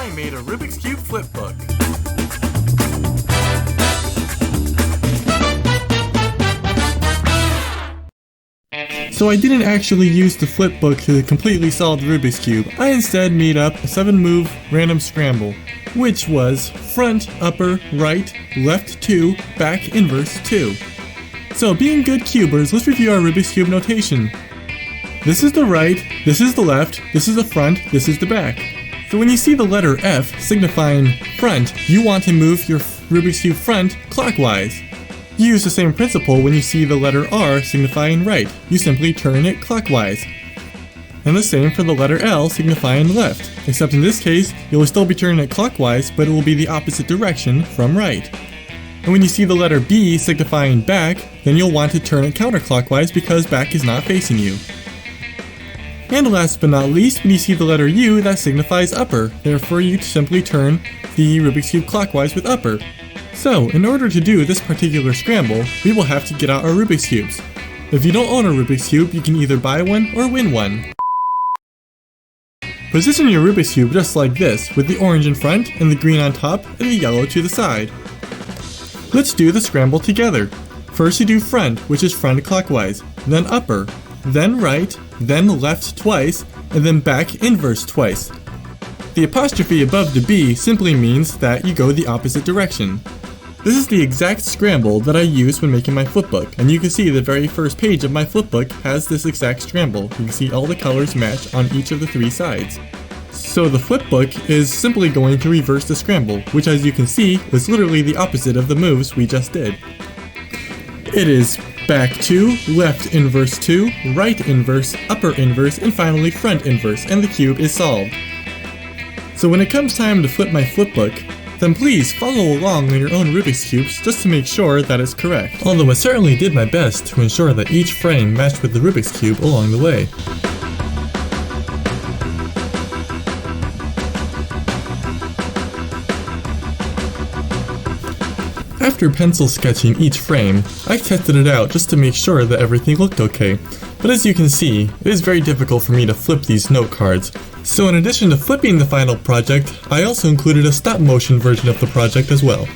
I made a Rubik's Cube Flipbook. So I didn't actually use the Flipbook to completely solve the Rubik's Cube. I instead made up a 7-move random scramble, which was front, upper, right, left 2, back, inverse 2. So being good cubers, let's review our Rubik's Cube notation. This is the right, this is the left, this is the front, this is the back. So when you see the letter F signifying front, you want to move your Rubik's Cube front clockwise. You use the same principle when you see the letter R signifying right. You simply turn it clockwise. And the same for the letter L signifying left, except in this case, you will still be turning it clockwise, but it will be the opposite direction from right. And when you see the letter B signifying back, then you'll want to turn it counterclockwise because back is not facing you. And last but not least, when you see the letter U, that signifies upper. Therefore, you simply turn the Rubik's Cube clockwise with upper. So, in order to do this particular scramble, we will have to get out our Rubik's Cubes. If you don't own a Rubik's Cube, you can either buy one or win one. Position your Rubik's Cube just like this, with the orange in front, and the green on top, and the yellow to the side. Let's do the scramble together. First you do front, which is front clockwise, then upper, then right, then left twice, and then back inverse twice. The apostrophe above the B simply means that you go the opposite direction. This is the exact scramble that I used when making my flipbook, and you can see the very first page of my flipbook has this exact scramble. You can see all the colors match on each of the 3 sides. So the flipbook is simply going to reverse the scramble, which as you can see was literally the opposite of the moves we just did. It is back 2, left inverse 2, right inverse, upper inverse, and finally front inverse, and the cube is solved. So when it comes time to flip my flipbook, then please follow along on your own Rubik's Cubes just to make sure that it's correct. Although I certainly did my best to ensure that each frame matched with the Rubik's Cube along the way. After pencil sketching each frame, I tested it out just to make sure that everything looked okay. But as you can see, it is very difficult for me to flip these note cards. So in addition to flipping the final project, I also included a stop motion version of the project as well.